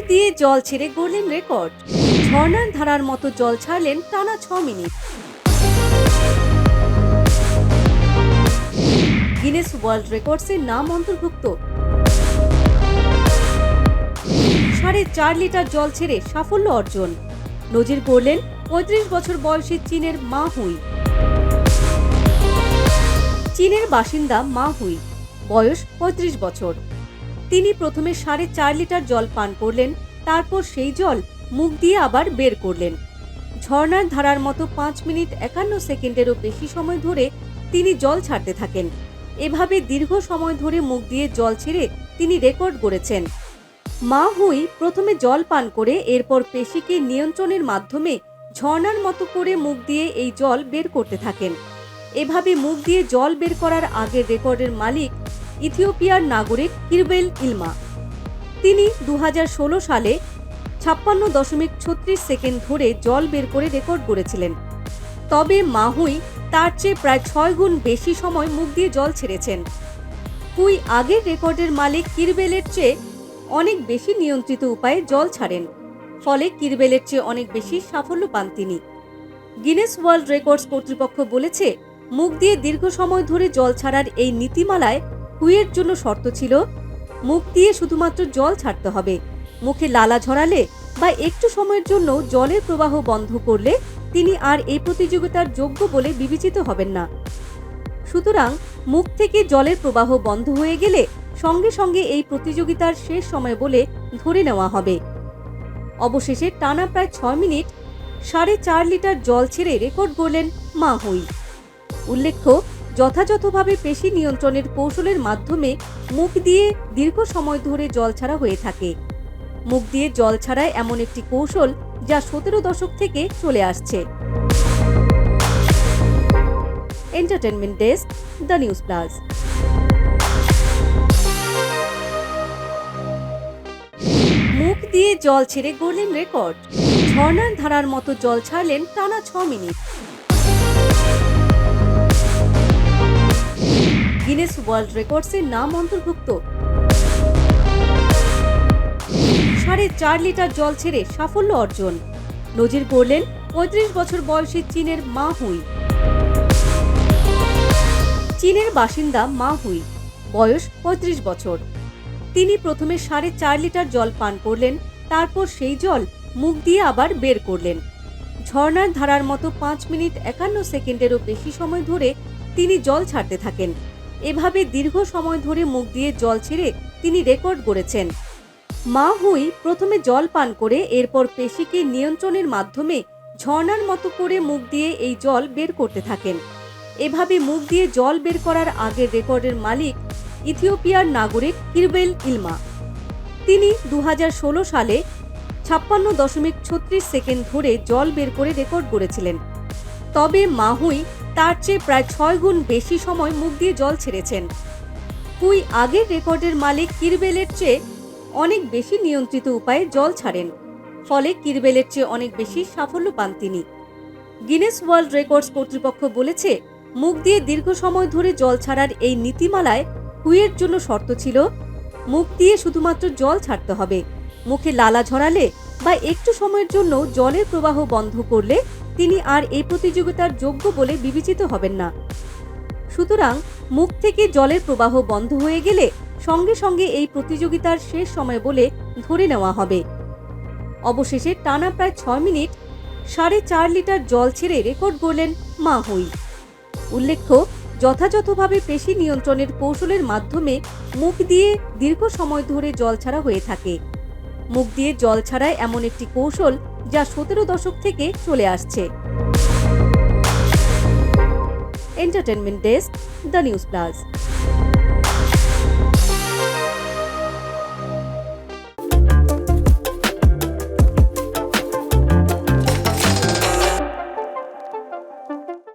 দিয়ে জল ছেড়ে গড়লেন রেকর্ড। ঝর্ণার ধারার মতো জল ছাড়লেন টানা 6 মিনিট। গিনেস ওয়ার্ল্ড রেকর্ডসের নাম অন্তর্ভুক্ত। 4.5 লিটার জল ছেড়ে সাফল্য অর্জন। নজির গড়লেন 35 বছর বয়সী চীনের মা হুই। চীনের বাসিন্দা মা হুই, বয়স 35 বছর। তিনি প্রথমে 4.5 লিটার জল পান করলেন, তারপর সেই জল মুখ দিয়ে আবার বের করলেন। ঝর্ণার ধারার মতো 5 মিনিট 51 সেকেন্ডেরও বেশি সময় ধরে তিনি জল ছাড়তে থাকেন। এভাবে দীর্ঘ সময় ধরে মুখ দিয়ে জল ছেড়ে তিনি রেকর্ড গড়েছেন। মা হুই প্রথমে জল পান করে এরপর পেশিকে নিয়ন্ত্রণের মাধ্যমে ঝর্ণার মতো করে মুখ দিয়ে এই জল বের করতে থাকেন। এভাবে মুখ দিয়ে জল বের করার আগের রেকর্ডের মালিক ইথিওপিয়ার নাগরিক কিরবেল ইলমা। তিনি 2016 সালে 56.36 সেকেন্ড ধরে জল বের করে রেকর্ড গড়েছিলেন। তবে মা হুই তার চেয়ে প্রায় 6 গুণ বেশি সময় মুখ দিয়ে জল ছেড়েছেন। হুই আগের রেকর্ডের মালিক কিরবেলের চেয়ে অনেক বেশি নিয়ন্ত্রিত উপায়ে জল ছাড়েন, ফলে কিরবেলের চেয়ে অনেক বেশি সাফল্য পান তিনি। গিনেস ওয়ার্ল্ড রেকর্ডস কর্তৃপক্ষ বলেছে, মুখ দিয়ে দীর্ঘ সময় ধরে জল ছাড়ার এই নীতিমালায় হুইয়ের জন্য শর্ত ছিল, মুখ দিয়ে শুধুমাত্র জল ছাড়তে হবে। মুখে লালা ঝরালে বা একটু সময়ের জন্য জলের প্রবাহ বন্ধ করলে তিনি আর এই প্রতিযোগিতার যোগ্য বলে বিবেচিত হবেন না। সুতরাং মুখ থেকে জলের প্রবাহ বন্ধ হয়ে গেলে সঙ্গে সঙ্গে এই প্রতিযোগিতার শেষ সময় বলে ধরে নেওয়া হবে। অবশেষে টানা প্রায় 6 মিনিট 4.5 লিটার জল ছেড়ে রেকর্ড গড়লেন মা হুই। উল্লেখ্য, যথাযথভাবে পেশি নিয়ন্ত্রণের কৌশলের মাধ্যমে মুখ দিয়ে দীর্ঘ সময় ধরে জল ছাড়া হয়ে থাকে। মুখ দিয়ে জল ছাড়ায় এমন একটি কৌশল যা 17 দশক থেকে চলে আসছে। Entertainment desk, the news plus. মুখ দিয়ে জল ছেড়ে গড়লেন রেকর্ড। ঝর্ণার ধারার মতো জল ছাড়লেন টানা 6 মিনিট। গিনেস ওয়ার্ল্ড রেকর্ডসের নাম অন্তর্ভুক্ত। 4.5 লিটার জল ছেড়ে সাফল্য অর্জন। নজির গড়লেন 35 বছর বয়সী চীনের মা হুই। চীনের বাসিন্দা মা হুই, বয়স 35 বছর। তিনি প্রথমে 4.5 লিটার জল পান করলেন, তারপর সেই জল মুখ দিয়ে আবার বের করলেন। ঝর্ণার ধারার মতো 5 মিনিট 51 সেকেন্ডেরও বেশি সময় ধরে তিনি জল ছাড়তে থাকেন। এভাবে দীর্ঘ সময় ধরে মুখ দিয়ে জল ছেড়ে তিনি রেকর্ড গড়েছেন। মা হুই প্রথমে জল পান করে এরপর পেশিকে নিয়ন্ত্রণের মাধ্যমে ঝর্ণার মতো করে মুখ দিয়ে এই জল বের করতে থাকেন। এভাবে মুখ দিয়ে জল বের করার আগের রেকর্ডের মালিক ইথিওপিয়ার নাগরিক কিরবেল ইলমা। তিনি 2016 সালে 56.36 সেকেন্ড ধরে জল বের করে রেকর্ড গড়েছিলেন। তবে মা হুই তার চেয়ে প্রায় 6 গুণ বেশি সময় মুখ দিয়ে জল ছেড়েছেন। হুই আগের রেকর্ডের মালিক কিরবেলের চেয়ে অনেক বেশি নিয়ন্ত্রিত উপায়ে জল ছাড়েন, ফলে কিরবেলের চেয়ে অনেক বেশি সাফল্য পান তিনি। গিনেস ওয়ার্ল্ড রেকর্ডস কর্তৃপক্ষ বলেছে, মুখ দিয়ে দীর্ঘ সময় ধরে জল ছাড়ার এই নীতিমালায় হুইয়ের জন্য শর্ত ছিল, মুখ দিয়ে শুধুমাত্র জল ছাড়তে হবে। মুখে লালা ঝরালে বা একটু সময়ের জন্য জলের প্রবাহ বন্ধ করলে তিনি আর এই প্রতিযোগিতার যোগ্য বলে বিবেচিত হবেন না। সুতরাং মুখ থেকে জলের প্রবাহ বন্ধ হয়ে গেলে সঙ্গে সঙ্গে এই প্রতিযোগিতার শেষ সময় বলে ধরে নেওয়া হবে। অবশেষে টানা প্রায় 6 মিনিট 4.5 লিটার জল ছেড়ে রেকর্ড গড়লেন মা হুই। উল্লেখ্য, যথাযথভাবে পেশি নিয়ন্ত্রণের কৌশলের মাধ্যমে মুখ দিয়ে দীর্ঘ সময় ধরে জল ছাড়া হয়ে থাকে। মুখ দিয়ে জল ছাড়ায় এমন একটি কৌশল যা 17 দশক থেকে চলে আসছে। Entertainment desk, the news plus.